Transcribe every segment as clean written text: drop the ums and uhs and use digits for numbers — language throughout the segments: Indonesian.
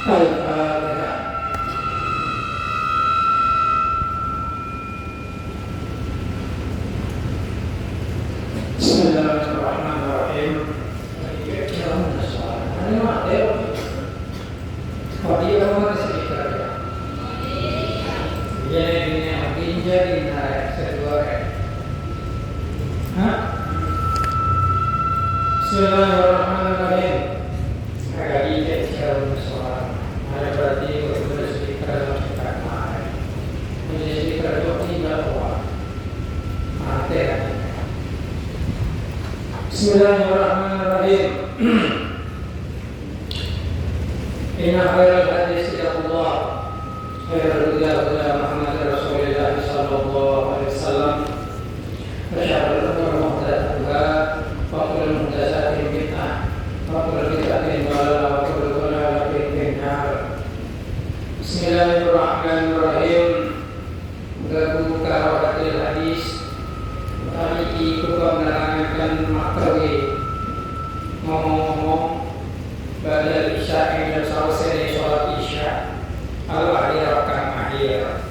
Al-Fatihah. Bismillahirrahmanirrahim. Bismillahirrahmanirrahim. Agak dikit jauh soal. Ada berarti berbeda sedikit dalam kita kemarin. Menjadi sedikit itu tinggal kuat. Mati kan. Bismillahirrahmanirrahim. Inna khairal hadis kitabullah. Khairul huda Muhammad Rasulullah sallallahu alaihi wasallam. Wa syarrul umur muhdatsatuha. Fakul muhdatsatin bid'ah, fakul bid'atin dhalalah, wa kullu dhalalatin finnar. Bismillahirrahmanirrahim. Gagu karawatil hadis. Tadi itu menerangkan makruh ngomong-ngomong pada isya yang selesai sholat isya al-akhir akhir.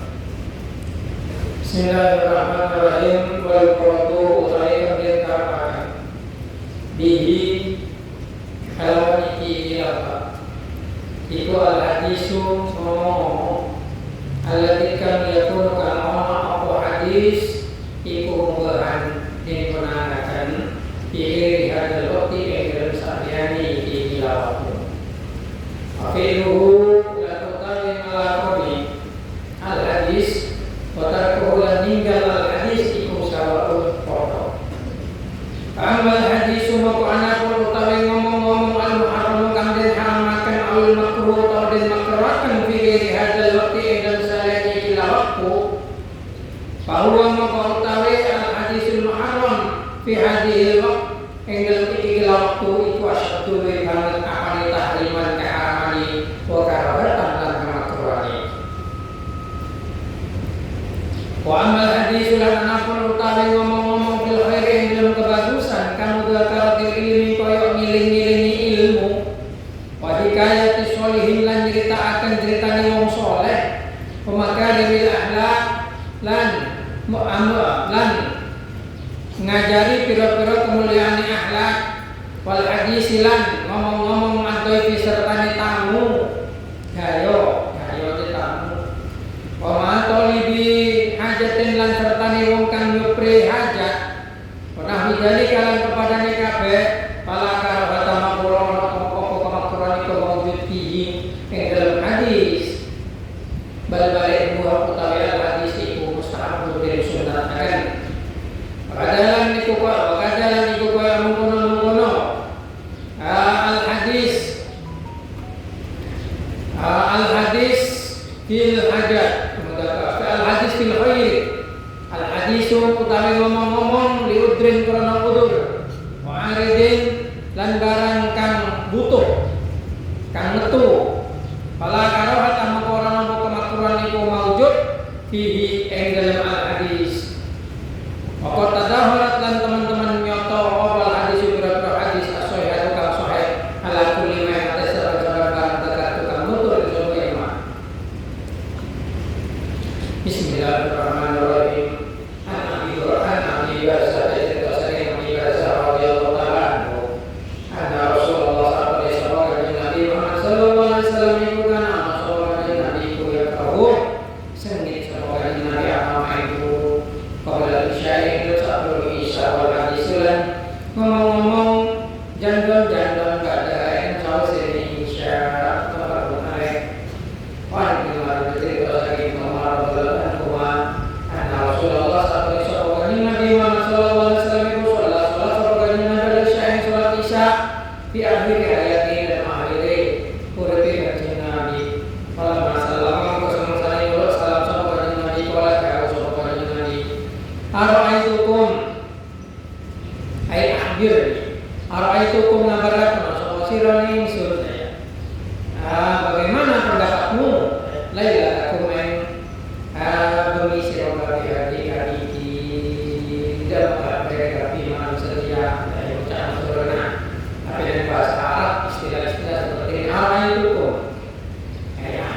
Bismillahirrahmanirrahim. Wal quratu utai kebiasaan bihi halaman iki apa? Iku al-hadisu ngomong alladzi kan yakunu kana apa hadis iku munggahan yang menandakan fikir hadal waktu yang dalam sehari-hari iki lawatu afiruhu lakukan ngelakoni al-hadis watarkuhu lan ninggal al-hadis iku sawa'ul foto amal hadis sumaku anakul utawi ngomong-ngomong al-muharram kang den haramakan al-makruh atau den makruhkan fikir hadal waktu yang dalam sehari-hari iki lawatu bahwa maka utawi al-hadisul muharram fi hadhil waqt ing dalem iki waktu iku asyaddu banget apane tahriman keharamane wa karahatan lan kemakruhane. Wa amal hadisul anapun utawi ngomong-ngomong fil khair ing dalem kebagusan kan dzakaratil ilmi kaya ngiling-ngilingi ilmu wa hikayati sholihin lan nyritakaken critane wong saleh pemakarimil akhlak lan ngajari pira-pira kemuliaan akhlak wal hadis lan ngomong-ngomong adoi sertane tamu gayo te tamu wa ma talibi hajatin lan sertane wong kang nyupri hajat ora hidali kalan kepadane kabeh pala karo batama kula apa kemakruhan iku wujud fihi ing dalam hadis bal-balik buah utawi hadis iku mustahab dari sunat akan kadalan iku kaya mengkono al-hadis fil hajat al-hadis fil khair al-hadisu utawi ngomong-ngomong liudrin krana udur wa aridin lan barang kang butuh kang metu pala karohat amakoran apa kemakruhan iku maujud fihi ing dalam al-hadis. Maka tadahurat lan teman-teman nyoto wal hadis berapa hadis sahih atau kang sahih ala kulli ma atas sabar dekat tukang nutur iso ilmu. Bismillahirrahmanirrahim. An Abi Bakar radhiyallahu anhu. Ana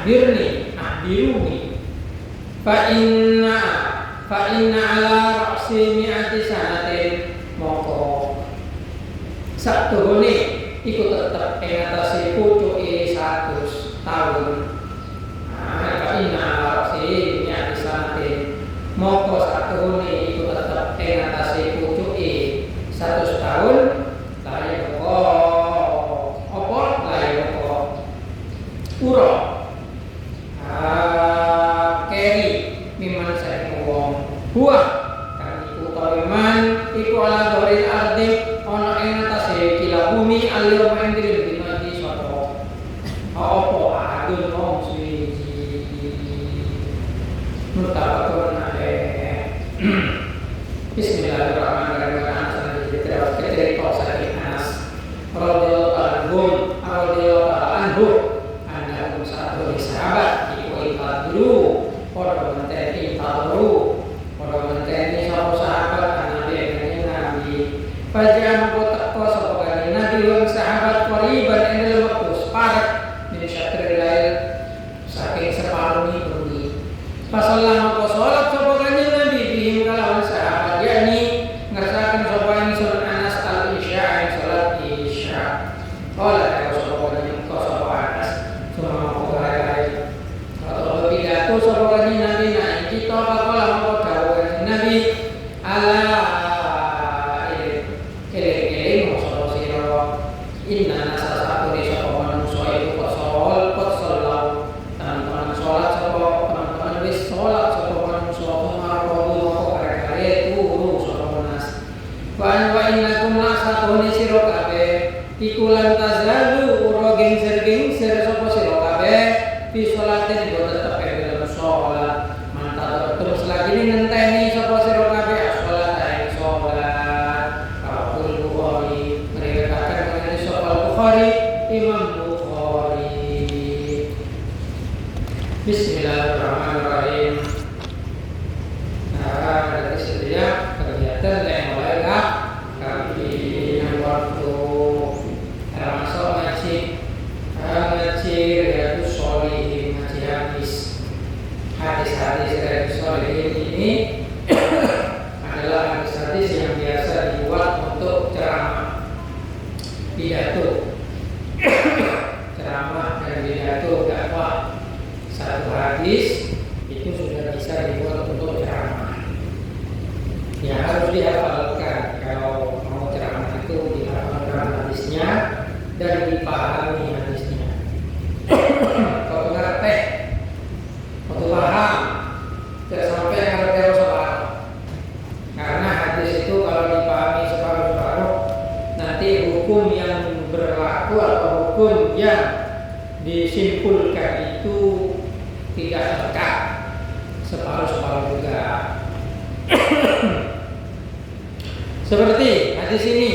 akhbiruni fa inna ala ra'si mi'ati sanatin moko saktuhune iku tetep ing atase pucuke 100 tahun. Fa inna ala ra'si mi'ati sanatin moko saktuhune iku tetep ing atase pucuke 100 tahun. Lae kok ura keri miman saya wong buah kan iku tawiman iku ala doril ardi ana ing atase kila bumi alir mandiri dina iki sapa apa adun wong suci mutabakun alaihi. Bismillahirrahmanirrahim. Cerita sakit Anas radhiyallahu anhu anda satu sahabat iku ikat dulu pada menteri tahu pada menteri satu sahabat Nabi pajang kotak kos sebagai Nabi yang sahabat qariban endel waktu separat min syatril lail saking separuh ini pasalama ko salat sebagai Nabi bihim kalawan sahabat yakni ngersakan sebagai sunnah Anas al-Isya yang salat Isya oleh sopokan Nabi naik kita bakal mau dawuh Nabi ala ele maksud sira inna nasa satu di sapa manungsa iku kosol teman-teman salat sapa teman-teman wis salat sapa manungsa marwuh kare-kare turu sapa manas wa innakum la satuni sira kabeh iku lan tazalu ura gengser sapa sira kabeh fi sholatin boten tepe sholat mantap terus lagi ini ngenteni sapa sira kabeh sholat ae sholat Rasul Bukhari meriwayatkan mengenai sapa Bukhari Imam Bukhari. Bismillahirrahmanirrahim. Dari setiap kegiatan yang mulai kami waktu termasuk ngaji Riyadhus Shalihin ngaji hadis-hadis Riyadhus Shalihin ini adalah hadis-hadis yang biasa dibuat untuk ceramah pidato dan pidato dakwah. Satu hadis itu sudah bisa dibuat untuk ceramah ya harus dihafalkan. Kalau mau ceramah itu dihafalkan hadisnya dan dipahami hadisnya. Kalau ngerti waktu paham tidak sampai ngerti separuh, karena hadis itu kalau dipahami separuh-separuh nanti hukum yang berlaku atau hukum yang disimpulkan itu tidak lengkap, separuh-separuh juga. Seperti hadis ini,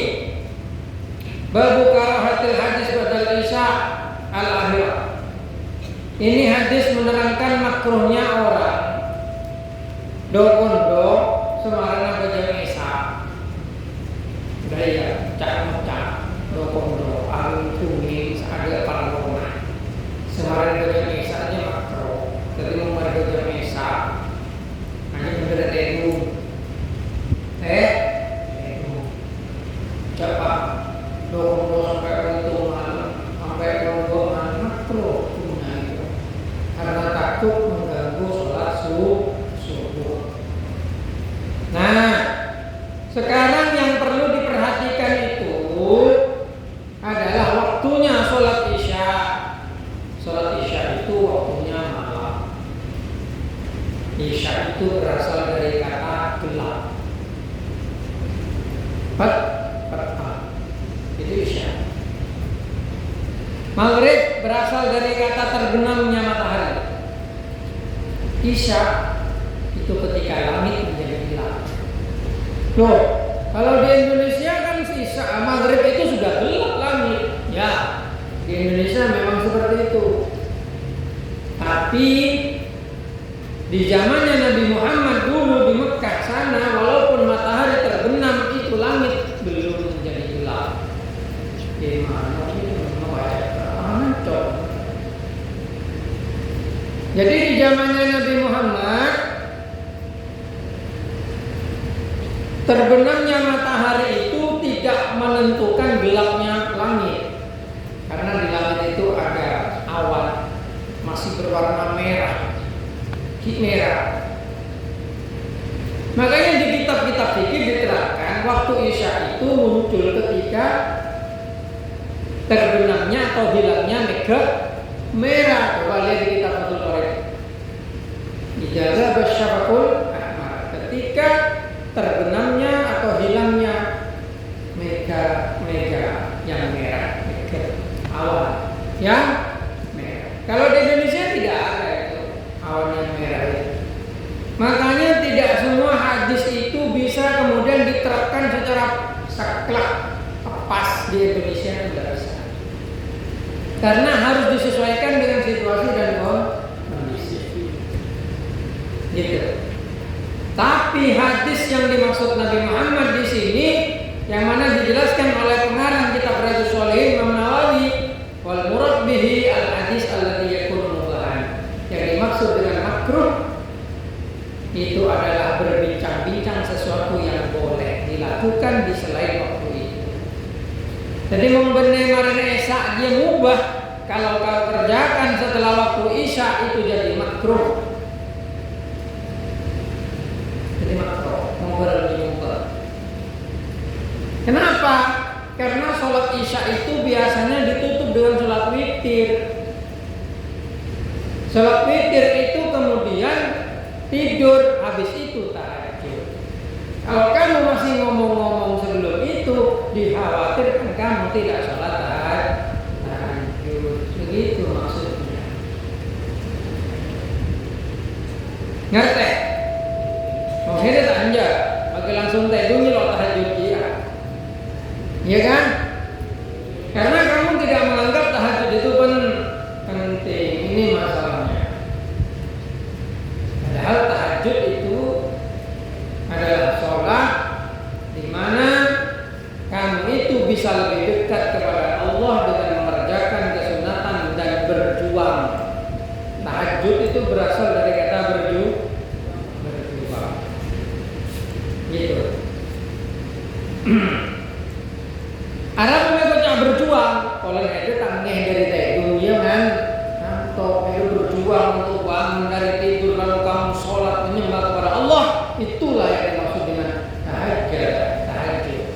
babu karahatil hadis badal isya al-akhirah. Ini hadis menerangkan makruhnya orang do semarang bejang isya. Daya cak do alun kuning ada para rumah. Semarang bejang isya nya makruh. Jadi mau bejang isya hanya bener dulu. Cepat do sampai untung sampai rombongan makruh punya itu karena takut mengganggu sholat subuh. Nah, sekarang yang perlu diperhatikan itu adalah waktunya sholat isya. Sholat isya itu waktunya malam. Isya itu berasal dari kata gelap. Itu isya. Maghrib berasal dari kata terbenamnya matahari. Isya itu ketika langit menjadi gelap. Loh, kalau di Indonesia kan isya maghrib itu sudah gelap langit. Ya, di Indonesia memang seperti itu. Tapi di zamannya Nabi Muhammad dulu di Mekah sana, walaupun matahari terbenam itu langit belum menjadi gelap. Gimana ini? Jadi di zamannya Nabi Muhammad terbenamnya matahari itu tidak menentukan gelapnya langit. Karena di langit itu ada awan masih berwarna merah, merah. Makanya di kitab-kitab fikih diterangkan waktu Isya itu muncul ketika terbenamnya atau hilangnya mega merah. Coba lihat di kitab Fathul Qorib. Ijazah basyafakul ahmar. Ketika terbenamnya atau hilangnya mega yang merah, mega awan yang merah. Kalau di Indonesia tidak ada itu awan yang merah itu. Makanya tidak semua hadis itu bisa kemudian diterapkan secara saklek pas di Indonesia, tidak bisa. Karena harus disesuaikan dengan situasi dan kondisi. Gitu. Tapi hadis yang dimaksud Nabi Muhammad di sini, yang mana dijelaskan oleh pengarang kitab Riyadhus Shalihin Imam Nawawi, wal murad bihi al hadis alladhi yakunu mubahan. Yang dimaksud dengan makruh itu adalah berbincang-bincang sesuatu yang boleh dilakukan di selain waktu itu. Jadi membenahi marana Isya dia mubah. Kalau kau kerjakan setelah waktu Isya itu jadi makruh. Jadi makruh, mubah. Kenapa? Karena sholat Isya itu biasanya ditutup dengan sholat witir. Sholat witir itu kemudian tidur, habis itu tahajud. Kalau kamu masih ngomong-ngomong sebelum itu, dikhawatirkan kamu tidak sholat tahajud. Begitu maksudnya. Ngerti? Oh, ini tak anja. Bagi langsung tedungi lo tahajud dia. Iya kan? Karena kamu tidak menganggap tahajud itu penting. Ini masalahnya. Padahal tahajud itu adalah sholat di mana kamu itu bisa lebih dekat kepada Allah dengan mengerjakan kesunatan dan berjuang. Tahajud itu berasal dari kata berjuang. Gitu. Arab mengatakan berjuang. Kalau itu tangnya dari dunia kan, atau berjuang untuk bangun dari tidur lalu kamu sholat menyembah kepada Allah, itulah yang dimaksud dengan tahajud.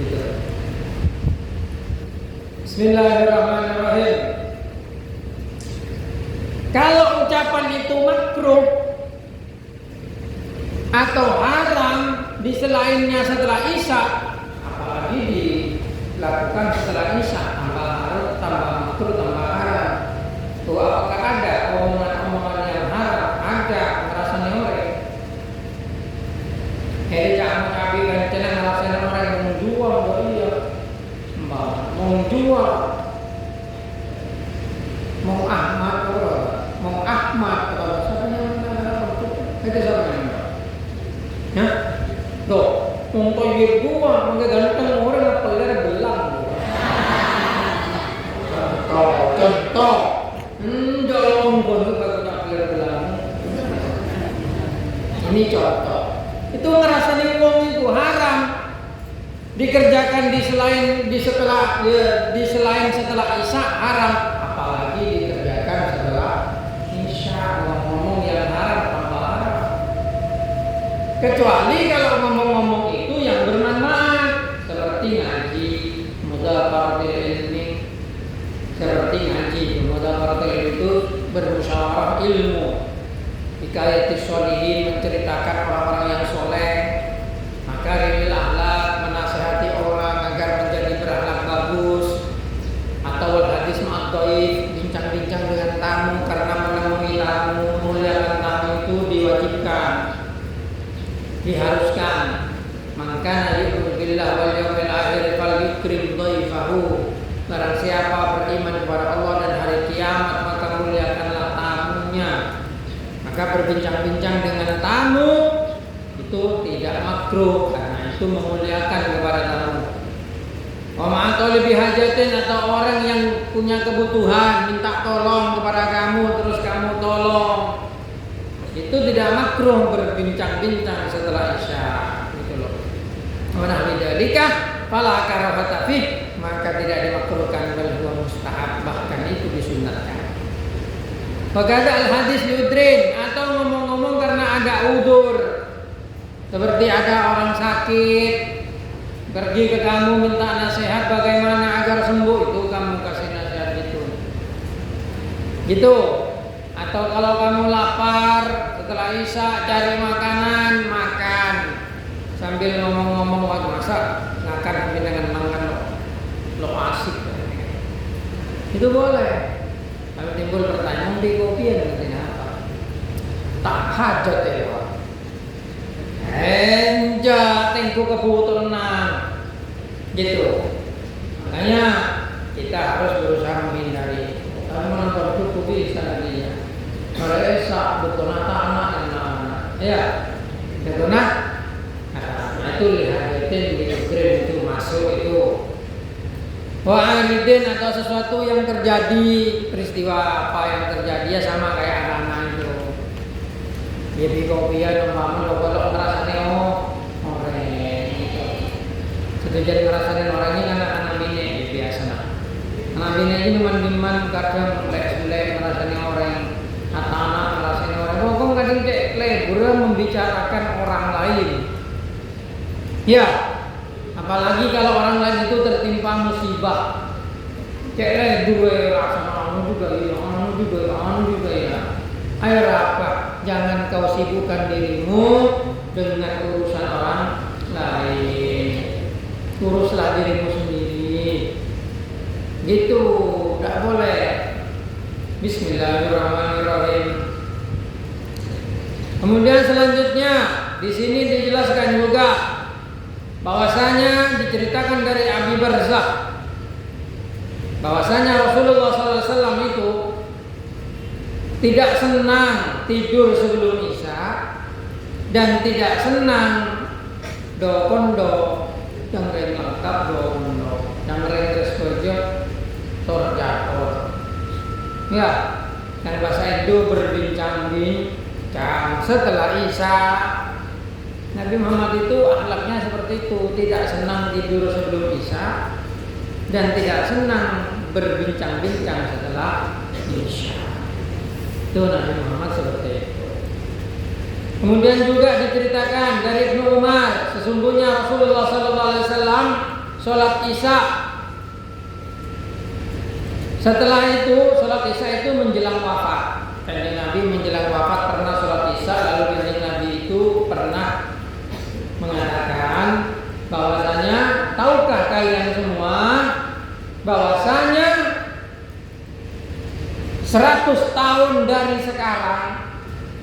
Gitu. Bismillahirrahmanirrahim. Kalau ucapan itu makruh atau haram di selainnya setelah Isya, apalagi dilakukan setelah Isya, tambah makruh, tambah haram. Tuh apakah ada omongan-omongan yang haram? Ada, merasa nyore. Hei jangan cabi kan cina ngerasain orang yang menjual, iya, mau jual, mau Ahmad, atau siapa yang itu siapa yang ya, tuh, mau toyir gua, mau ganteng orang apa lera belang. Contoh, jangan bodoh kalau tak lera belang. Ini contoh. Itu ngerasain uang itu haram. Dikerjakan di selain setelah Isya haram, apalagi dikerjakan setelah Isya. Ngomong yang haram tambah haram. Kecuali kalau ngomong-ngomong itu yang bermanfaat, seperti ngaji, mudzakkaratul ilmi, seperti ngaji, mudzakkaratul ilmi itu bermusyawarah ilmu. Hikayatus sholihin menceritakan orang-orang yang soleh, makarimil akhlak menasihati orang agar menjadi berakhlak bagus, atau hadis ma'ad dhaif bincang-bincang dengan tamu karena menemui tamu, memuliakan tamu itu diwajibkan, diharuskan. Maka yu'minu billah wal yawmil akhir fal yukrim dhaifahu. Barang siapa beriman kepada Allah dan hari kiamat maka muliakanlah tamunya. Maka berbincang-bincang dengan tamu itu tidak makruh karena itu memuliakan kepada tamu. Pemantau lebih hajatin atau orang yang punya kebutuhan minta tolong kepada kamu terus kamu tolong, itu tidak makruh berbincang-bincang setelah isya, gitu loh. Mana bidalika fala karahata fih, maka tidak dimakruhkan, bal huwa mustahab, bahkan itu disunatkan. Bagada al hadis liudrin, atau ngomong-ngomong karena ada udur, seperti ada orang sakit pergi ke kamu minta nasihat bagaimana agar sembuh, itu kamu kasih nasihat gitu. Atau kalau kamu lapar setelah isya cari makanan, makan sambil ngomong-ngomong, waktu masak makan sambil dengan makan lo asik, itu boleh. Kalau timbul pertanyaan di kopi yang apa? Tak hajat ya. Enja tengku kebutuhan gitu. Makanya kita harus berusaha menghindari. Kalau menonton itu bisa dia. Mereka betul anak ya, betul nah itu lihatin di grade itu masuk itu. Wa'aridin atau sesuatu yang terjadi, peristiwa apa yang terjadi ya sama kayak anak-anak itu. Dia di kopian umpama lo kalau ngerasain orang gitu. Setujuan ngerasain orang ini anak-anak bini biasa nah. Anak bini ini teman-teman kadang lek ngerasain orang, anak-anak ngerasain orang. Kok kadang kayak lebur membicarakan orang lain. Ya. Apalagi kalau orang lain itu tertimpa musibah, kayak dua rasa anu juga ya. Ayo apa? Jangan kau sibukkan dirimu dengan urusan orang lain. Uruslah dirimu sendiri. Gitu, tidak boleh. Bismillahirrahmanirrahim. Kemudian selanjutnya di sini dijelaskan juga bahwasanya diceritakan dari Abi Barzah bahwasanya Rasulullah SAW itu tidak senang tidur sebelum isya dan tidak senang do-kondo yang lengkap do-kondo yang respojo torjator ya, dan bahasa Indo berbincang-bincang setelah isya. Nabi Muhammad itu akhlaknya seperti itu, tidak senang tidur sebelum isya dan tidak senang berbincang-bincang setelah isya. Itu Nabi Muhammad seperti itu. Kemudian juga diceritakan dari Ibnu Umar, sesungguhnya Rasulullah SAW sholat isya. Setelah itu sholat isya itu menjelang wafat. Kanjeng Nabi menjelang wafat pernah sholat isya, lalu kanjeng Nabi itu pernah mengatakan bahwasanya tahukah kalian semua bahwasanya 100 tahun dari sekarang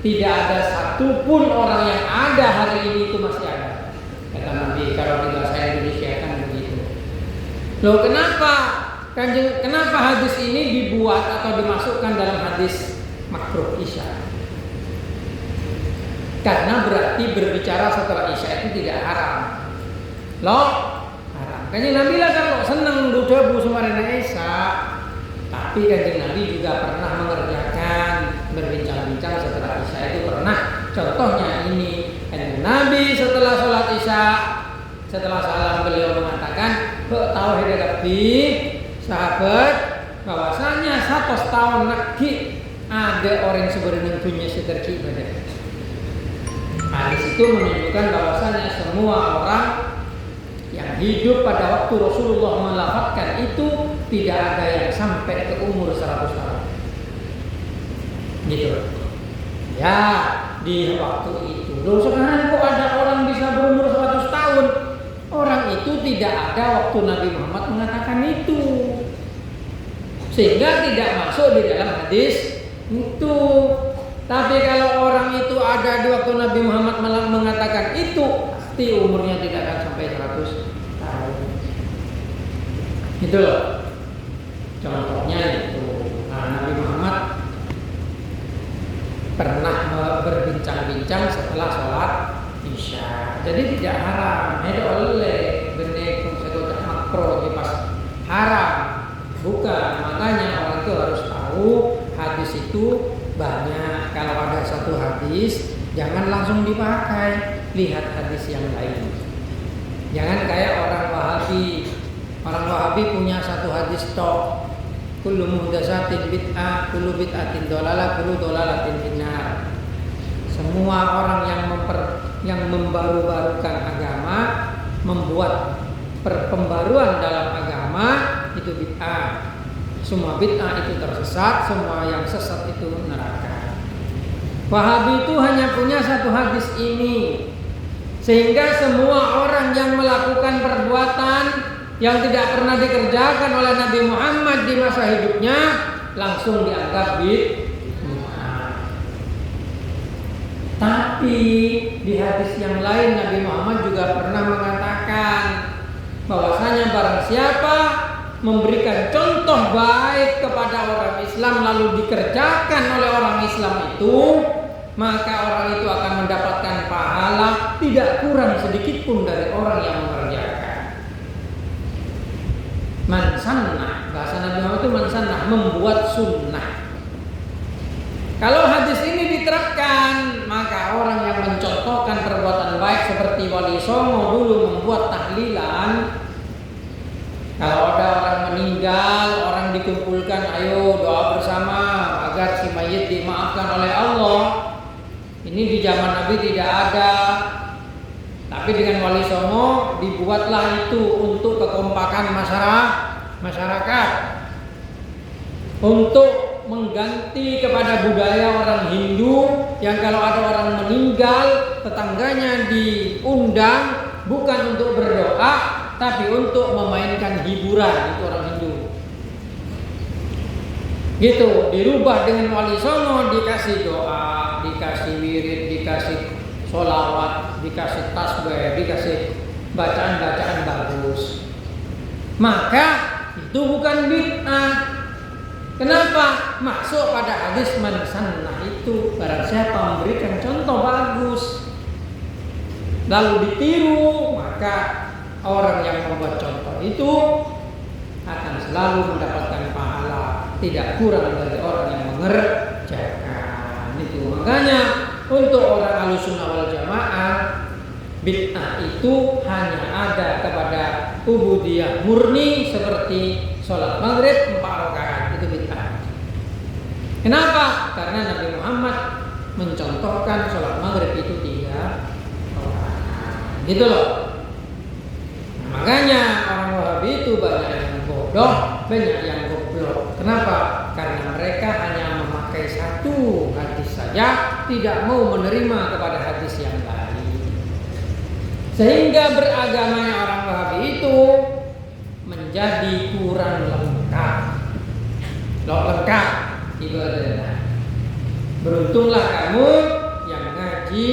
tidak ada satupun orang yang ada hari ini itu masih ada, kata Nabi. Kalau di bahasa Indonesia kan begitu. Loh, kenapa hadis ini dibuat atau dimasukkan dalam hadis makruh isya? Karena berarti berbicara setelah isya itu tidak haram. Loh, haram. Kanjeng Nabi lah kalau senang duduk sumarena isya, tapi kanjeng Nabi juga pernah mengerjakan berbincang-bincang setelah isya itu pernah. Contohnya ini, kanjeng Nabi setelah sholat isya, setelah salam beliau mengatakan, tahu hadapi sahabat bahwasanya 100 tahun lagi ada orang yang sebenarnya punya seterki ibadah. Hadis itu menunjukkan bahwasanya semua orang yang hidup pada waktu Rasulullah melafadzkan itu tidak ada yang sampai ke umur 100 tahun. Gitu. Ya, di waktu itu. Loh, sekarang kok ada orang bisa berumur 100 tahun? Orang itu tidak ada waktu Nabi Muhammad mengatakan itu. Sehingga tidak masuk di dalam hadis itu. Tapi kalau orang itu ada di waktu Nabi Muhammad mengatakan itu, pasti umurnya tidak akan sampai 100 tahun. Itu loh. Contohnya itu. Nah, Nabi Muhammad pernah berbincang-bincang setelah sholat isya. Jadi tidak haram. Itu oleh benek konsekuensi makro di pas tahu hadis itu banyak. Kalau ada satu hadis, jangan langsung dipakai, lihat hadis yang lain. Jangan kayak orang Wahabi. Orang Wahabi punya satu hadis tok. Kullu muhdatsatin bid'ah, kullu bid'atin dhalalah, kullu dhalalatin finnar. Semua orang yang membaru-barukan agama, membuat pembaruan dalam agama itu bid'ah. Semua bid'ah itu tersesat, semua yang sesat itu neraka. Wahabi itu hanya punya satu hadis ini, sehingga semua orang yang melakukan perbuatan yang tidak pernah dikerjakan oleh Nabi Muhammad di masa hidupnya langsung dianggap bid'ah. Tapi di hadis yang lain Nabi Muhammad juga pernah mengatakan bahwasanya barang siapa memberikan contoh baik kepada orang Islam lalu dikerjakan oleh orang Islam itu, maka orang itu akan mendapatkan pahala tidak kurang sedikit pun dari orang yang mengerjakan. Man sannah, bahasa Nabi Muhammad itu man sannah, membuat sunnah. Kalau hadis ini diterapkan, maka orang yang mencontohkan perbuatan baik seperti Wali Songo dulu membuat tahlilan. Kalau ada orang meninggal, orang dikumpulkan, ayo doa bersama agar si mayit dimaafkan oleh Allah. Ini di zaman Nabi tidak ada. Tapi dengan Wali Songo dibuatlah itu untuk kekompakan masyarakat. Untuk mengganti kepada budaya orang Hindu yang kalau ada orang meninggal, tetangganya diundang bukan untuk berdoa, tapi untuk memainkan hiburan. Itu orang Hindu. Gitu, dirubah dengan Wali Songo, dikasih doa, dikasih wirid, dikasih sholawat, dikasih tasbih, dikasih bacaan-bacaan bagus. Maka itu bukan bid'ah. Kenapa? Masuk pada hadis man sannah itu, barang siapa memberikan contoh bagus lalu ditiru, maka orang yang membuat contoh itu akan selalu mendapatkan pahala tidak kurang dari orang yang mengerjakan itu. Makanya untuk orang Ahlussunnah wal Jamaah, bid'ah itu hanya ada kepada ubudiyah murni seperti sholat maghrib 4 rakaat, itu bid'ah. Kenapa? Karena Nabi Muhammad mencontohkan sholat maghrib itu 3 rakaat, gitu loh. Makanya orang Wahabi itu banyak yang bodoh, banyak yang goblok. Kenapa? Karena mereka hanya memakai satu hadis saja, tidak mau menerima kepada hadis yang lain. Sehingga beragamanya orang Wahabi itu menjadi kurang lengkap. Lengkap ibadahnya. Beruntunglah kamu yang ngaji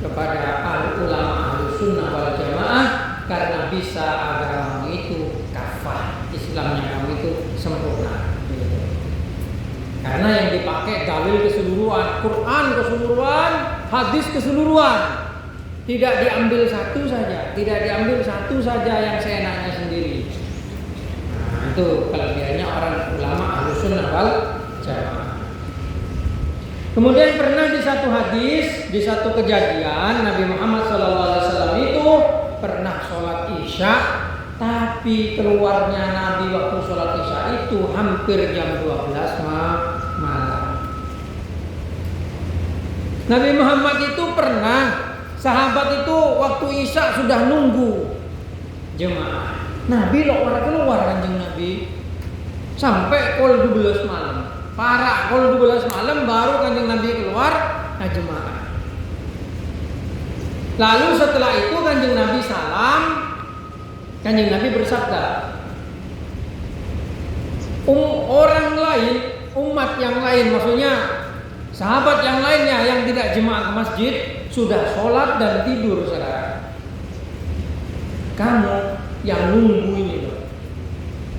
kepada ulama Ahlussunnah wal Jamaah, karena bisa agamamu itu kafah, Islamnya kamu itu sempurna. Karena yang dipakai dalil keseluruhan, Quran keseluruhan, hadis keseluruhan. Tidak diambil satu saja, tidak diambil satu saja yang seenaknya sendiri. Nah, itu kelebihannya orang ulama Ahlussunnah wal Jamaah. Kemudian pernah di satu hadis, di satu kejadian, Nabi Muhammad SAW itu pernah sholat Isya, tapi keluarnya Nabi waktu sholat Isya itu hampir jam 12 malam. Nabi Muhammad itu pernah, sahabat itu waktu Isya sudah nunggu jemaah. Nabi lo keluar kanjeng Nabi sampai kol 12 malam. Parah, kol 12 malam baru kanjeng Nabi keluar nah jemaah. Lalu setelah itu kanjeng Nabi salam, kanjeng Nabi bersabda, orang lain, umat yang lain, maksudnya sahabat yang lainnya yang tidak jemaah ke masjid sudah sholat dan tidur saudara. Kamu yang nunggu ini loh,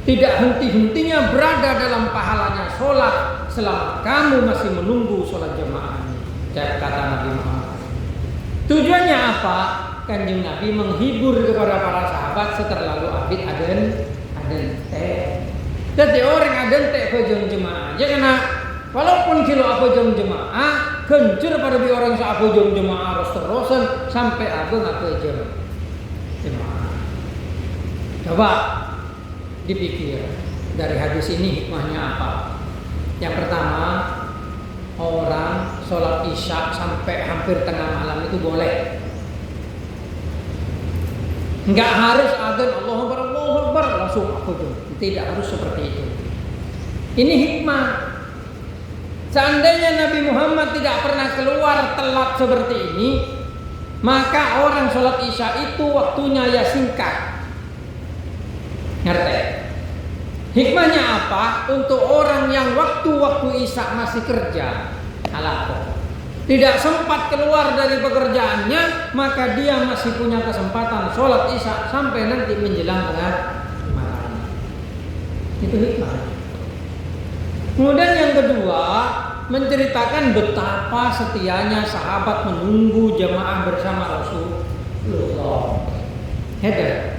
tidak henti-hentinya berada dalam pahalanya sholat selama kamu masih menunggu sholat jemaah ini. Kata Nabi Muhammad. Tujuannya apa? Kanjeng Nabi menghibur kepada para sahabat seterlalu abid aden teh. Jadi orang ada entek bojong jemaah. Jangan nak walaupun kilo apa jong jemaah, kencur pada bi orang sa apa jong jemaah terus-terusan sampai abang apa jemaah. Coba dipikir dari hadis ini hikmahnya apa? Yang pertama, orang sholat isya sampai hampir tengah malam itu boleh. Enggak harus adzan Allahu Akbar langsung aku tuh. Tidak harus seperti itu. Ini hikmah. Seandainya Nabi Muhammad tidak pernah keluar telat seperti ini, maka orang sholat isya itu waktunya ya singkat. Ngerti? Hikmahnya apa? Untuk orang yang waktu-waktu isya masih kerja, alakoh. Tidak sempat keluar dari pekerjaannya, maka dia masih punya kesempatan sholat isya sampai nanti menjelang tengah malam. Itu hikmah. Kemudian yang kedua, menceritakan betapa setianya sahabat menunggu jamaah bersama Rasulullah. Hebat.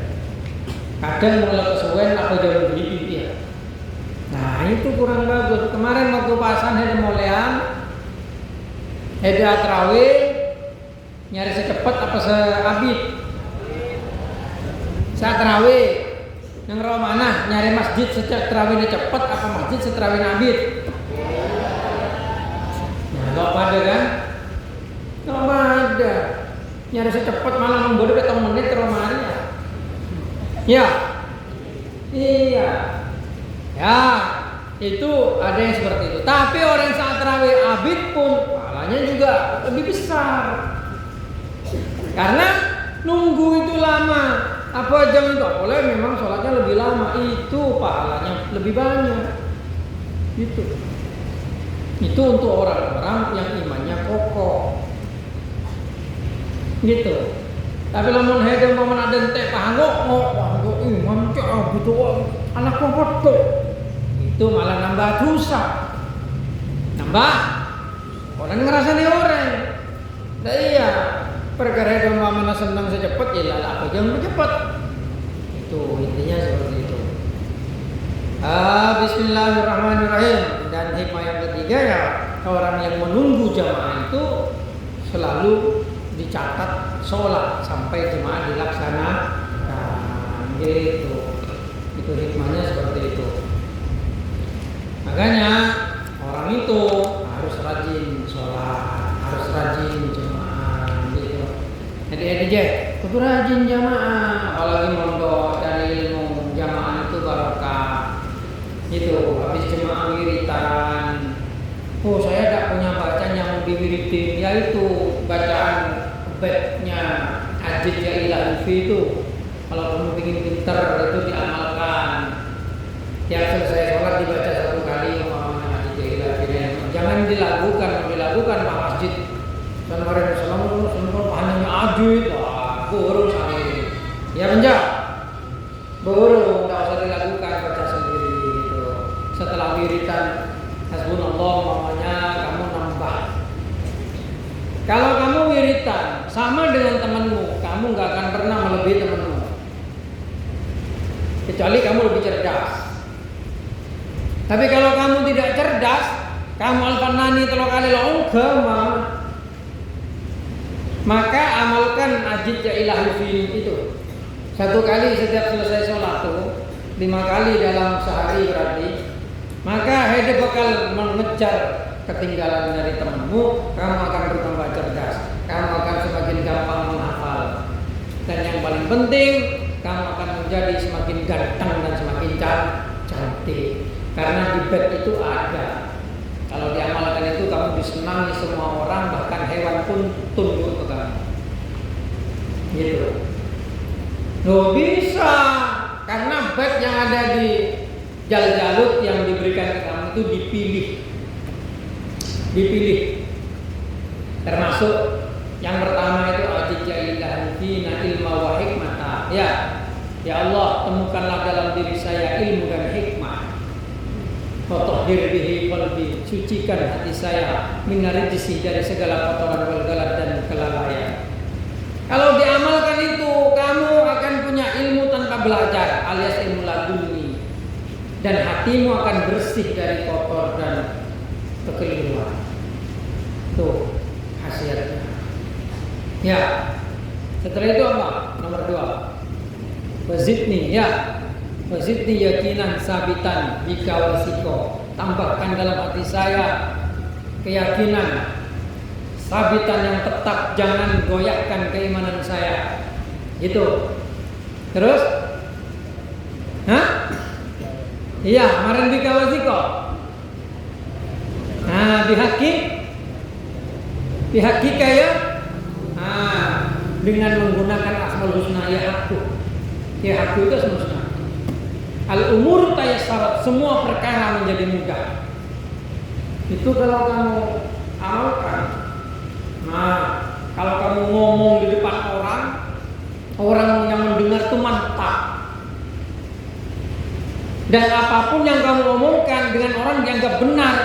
Kadang mulai kesuwen apa jauh lebih dia. Nah itu kurang bagus. Kemarin waktu pasan ada molean. Heda terawih nyari secepat apa seabid? Saat terawih yang rawa mana nyari masjid sejak terawihnya cepat apa masjid seterawihnya abid? Nah, gak pada kan? Gak ada. Nyari secepat malah membodoh petang menit rawa mana? Ya, iya, ya. Itu ada yang seperti itu. Tapi orang saat terawih abid pun pahalanya juga lebih besar. Karena nunggu itu lama. Apa jam itu? Boleh memang sholatnya lebih lama. Itu pahalanya lebih banyak. Itu untuk orang-orang yang imannya kokoh. Gitu. Tapi lamun hedeng momen ada entek pahanggo iman cah gitu anak kokoh. Itu malah nambah dosa. Nambah orang ngerasa nih orang. Nah iya, perkara itu mana senang secepat ya lah apa jangan cepat. Itu intinya seperti itu. Bismillahirrahmanirrahim. Dan hikmah yang ketiga ya orang yang menunggu jamaah itu selalu dicatat sholat sampai jemaah dilaksanakan. Gitu. Itu hikmahnya seperti itu. Makanya orang itu harus rajin sholat, harus rajin jemaah gitu. Jadi kudu rajin jamaah, apalagi mondok dari ilmu jamaah itu barokah. Gitu, habis jemaah wiritan. Oh saya tidak punya bacaan yang mau diwiritin, yaitu bacaan bednya Ajid ya ilahi itu. Kalau kamu ingin pinter itu diamalkan. Tiap selesai sholat dibaca satu kali jangan dilakukan Pak Masjid. Sanwaren Assalamualaikum hanya ajid wah burung sami. Ya penjak. Burung enggak usah dilakukan baca sendiri gitu. Setelah wiritan hasbunallah mamanya kamu nambah. Kalau kamu wiritan sama dengan temanmu, kamu enggak akan pernah melebihi temanmu. Kecuali kamu lebih cerdas. Tapi kalau kamu tidak cerdas, kamu al-fanani telur kali longgama, maka amalkan ajid ya ilahi itu. Satu kali setiap selesai sholat tuh, 5 kali dalam sehari berarti. Maka hede bakal mengejar ketinggalan dari temanmu, kamu akan bertambah cerdas, kamu akan semakin gampang menghafal. Dan yang paling penting, kamu akan menjadi semakin ganteng dan semakin cantik. Karena di bed itu ada. Kalau diamalkan itu kamu disenangi semua orang, bahkan hewan pun tunduk ke kamu. Gitu. Loh bisa, karena bed yang ada di jalut yang diberikan ke kamu itu dipilih. Termasuk yang pertama itu ajijailah dina ilma wa hikmata. Ya Allah, temukanlah dalam diri saya ilmu dan hikmah. Fatahhir bihi qalbi, sucikan hati saya minarijisi dari segala kotoran wal galat dan kelalaian. Kalau diamalkan itu, kamu akan punya ilmu tanpa belajar alias ilmu laduni. dan hatimu akan bersih dari kotor dan kekeliruan. Tuh khasiatnya. Ya. Setelah itu apa? Nomor 2. Wazidni ya. Wazidni yakinan sabitan bika wasiko. Tambahkan dalam hati saya keyakinan sabitan yang tetap, jangan goyahkan keimanan saya. Gitu. Terus? Hah? Iya, maran bika wasiko. Nah, bihaki kaya. Nah, dengan menggunakan asmaul husna ya aku. Ya aku itu asmaul husna. Al-umur tayassarat, semua perkara menjadi mudah. Itu kalau kamu amalkan. Nah, kalau kamu ngomong di depan orang yang mendengar itu mantap. Dan apapun yang kamu omongkan dengan orang dianggap benar.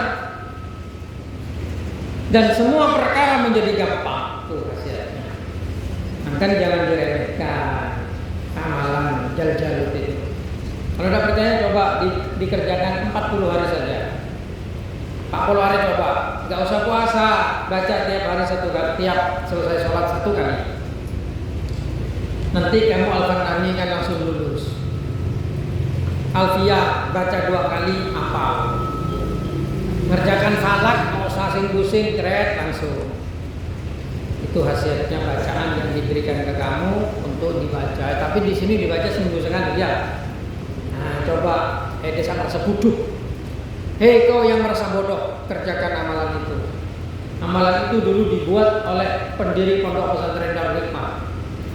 Dan semua perkara menjadi gampang. Tuh hasilnya. Maka jangan diremehkan amalan jal-jalut itu. Kalau tidak percaya coba dikerjakan 40 hari saja. 40 hari coba. Gak usah puasa, baca tiap hari 1 kali, tiap selesai sholat 1 kali. Nanti kamu al-Fanani kan langsung lulus. Alfiyah baca 2 kali hafal. Ngerjakan falak mau pusing keret langsung. Itu hasilnya bacaan yang diberikan ke kamu untuk dibaca. Tapi di sini dibaca seminggu sekali ya. Nah, coba desa merasa bodoh. Hei kau yang merasa bodoh, kerjakan amalan itu. Amalan itu dulu dibuat oleh pendiri Pondok Pesantren Darul Hikmah.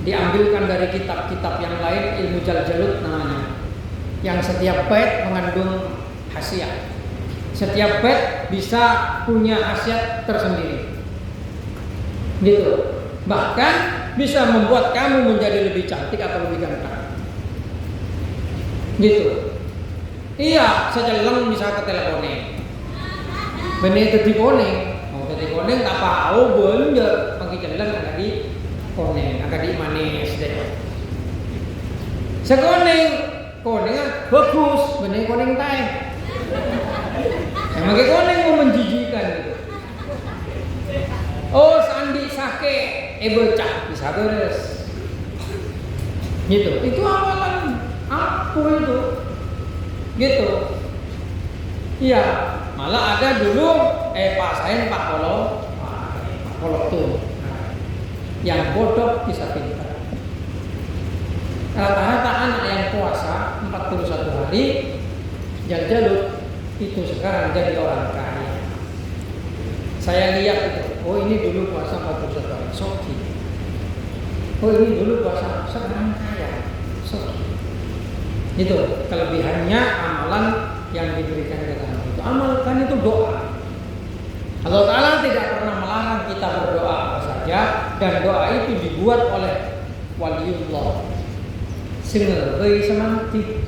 Diambilkan dari kitab-kitab yang lain, ilmu jal-jalut namanya. Yang setiap bait mengandung khasiat. Setiap bait bisa punya khasiat tersendiri. Gitu. Bahkan bisa membuat kamu menjadi lebih cantik atau lebih ganteng. Gitu. Iya, sejeleng bisa ke teleponing. Benih tadi koning, mau tadi koning apa? Oh bener, pagi jeleng agak di koning, agak di manis deh. Sekoning, koningnya bagus, benih koning tay. Yang pakai koning mau menjijikan gitu. Oh sandi sake, bocah bisa beres. Gitu. Itu amalan aku itu. Gitu. Iya, malah ada dulu Pak Polo tuh. Yang bodoh bisa pintar. Rata-rata anak yang puasa 41 hari jal-jalut itu sekarang jadi orang kaya. Saya lihat itu, oh ini dulu puasa 41 hari, soki. Oh ini dulu puasa, sekarang kaya, soki. Itu kelebihannya amalan yang diberikan ke kamu itu. Amalkan itu doa. Allah Ta'ala tidak pernah melarang kita berdoa apa saja, dan doa itu dibuat oleh waliullah. Single semanti.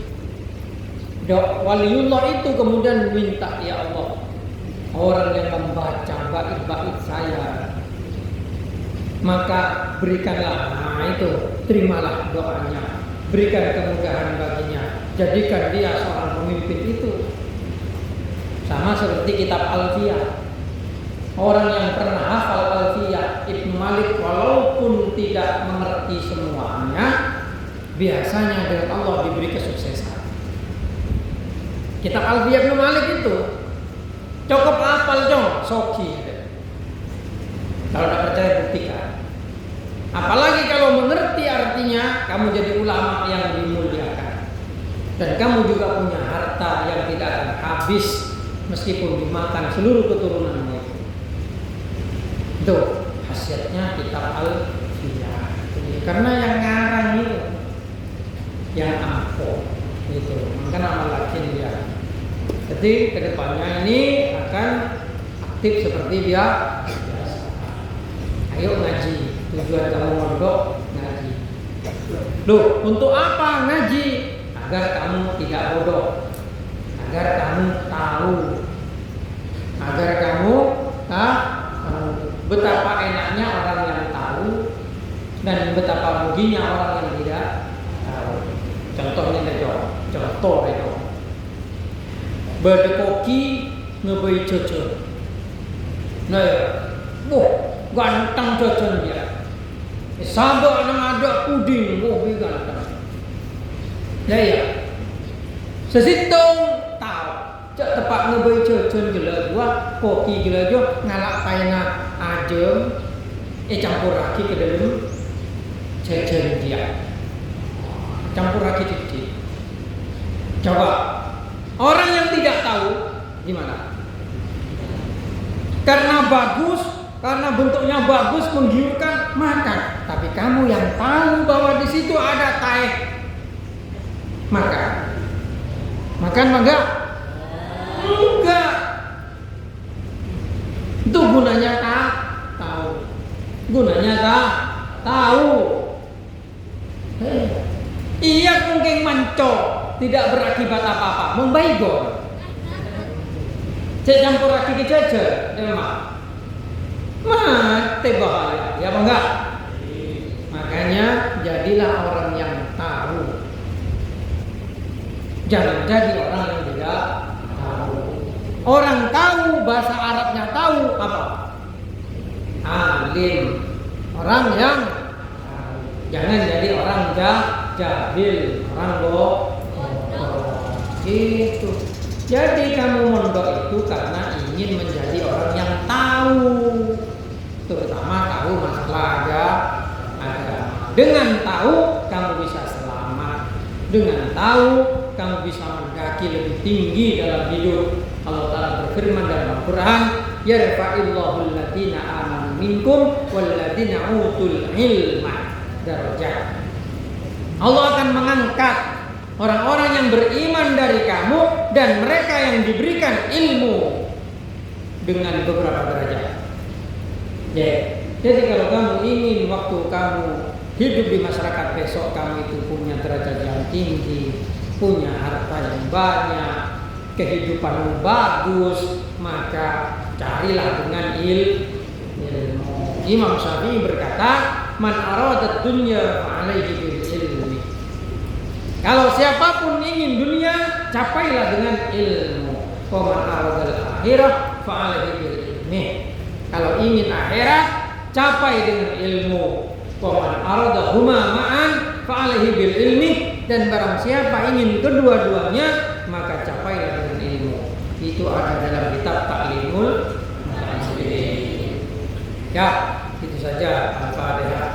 Waliullah itu kemudian minta, ya Allah, orang yang membaca bait-bait saya, maka berikanlah, nah itu, terimalah doanya. Berikan kemudahan baginya. Jadikan dia seorang pemimpin itu. Sama seperti kitab Alfiyah. Orang yang pernah hafal Alfiyah Ibnu Malik walaupun tidak mengerti semuanya, biasanya dengan Allah diberi kesuksesan. Kitab Alfiyah Ibnu Malik itu cukup hafal dong, soki. Kalau tidak percaya buktikan. Apalagi kalau mengerti artinya, kamu jadi ulama yang dimuliakan. Dan kamu juga punya harta yang tidak akan habis meskipun dimakan seluruh keturunanmu itu. Itu khasiatnya kitab Al-Fiyah. Karena yang ngarang itu yang ampuh itu. Maka nama lakin dia. Jadi kedepannya ini akan aktif seperti biasa. Ayo ngaji. Tujuan kamu mondok ngaji. Loh, untuk apa ngaji? Agar kamu tidak bodoh, agar kamu tahu, agar kamu tahu betapa enaknya orang yang tahu dan betapa ruginya orang yang tidak tahu. Contohnya contoh itu. Berdekoki ngebei cocon. Nah ya, ganteng cocon dia. Sabak nang ada puding, ganteng. Nah ya, sesitung tahu. Cak tepak ngebei cocon gila gua, koki gila jo ngalak payana ajem, campur lagi ke dalam jajan dia. Campur lagi dikit. Coba orang yang tidak tahu gimana? Karena bagus, karena bentuknya bagus menggiurkan makan. Tapi kamu yang tahu bahwa di situ ada tae, makan. Makan enggak? Enggak. Itu gunanya tahu. Gunanya tahu. Iya mungkin manco, tidak berakibat apa-apa, membaigol. Cek campur lagi ke jajan, memang mati bahaya, ya apa enggak? Makanya jadilah orang yang tahu. Jangan jadi orang yang tidak tahu. Orang tahu, bahasa Arabnya tahu apa? Alim. Orang yang tahu. Jangan jadi orang jahil, orang bodoh. Gitu. Jadi kamu mondok itu karena ingin menjadi orang yang tahu, terutama tahu masalah agama. Dengan tahu kamu bisa selamat. Dengan tahu kamu bisa mendaki lebih tinggi dalam hidup. Allah Ta'ala berfirman dalam Al-Quran, yarfa'illahu alladziina aamanu minkum walladziina utul ilma darajat. Allah akan mengangkat orang-orang yang beriman dari kamu dan mereka yang diberikan ilmu dengan beberapa derajat. Jadi kalau kamu ingin waktu kamu hidup di masyarakat besok kamu itu punya derajat yang tinggi, punya harta yang banyak, kehidupan yang bagus, maka carilah dengan ilmu. Imam Syafi'i berkata, man arada dunya fa'alaihi bil ilmi. Kalau siapapun ingin dunia, capailah dengan ilmu. Wa man arada al akhirah fa'alaihi bil ilmi. Kalau ingin akhirat, capai dengan ilmu. Wa man arada huma ma'an fa'alaihi bil ilmi. Dan barang siapa ingin kedua-duanya, maka capailah dengan ilmu. Itu ada dalam kitab Ta'limul Muta'allim. Ya, itu saja. Al-Fatihah.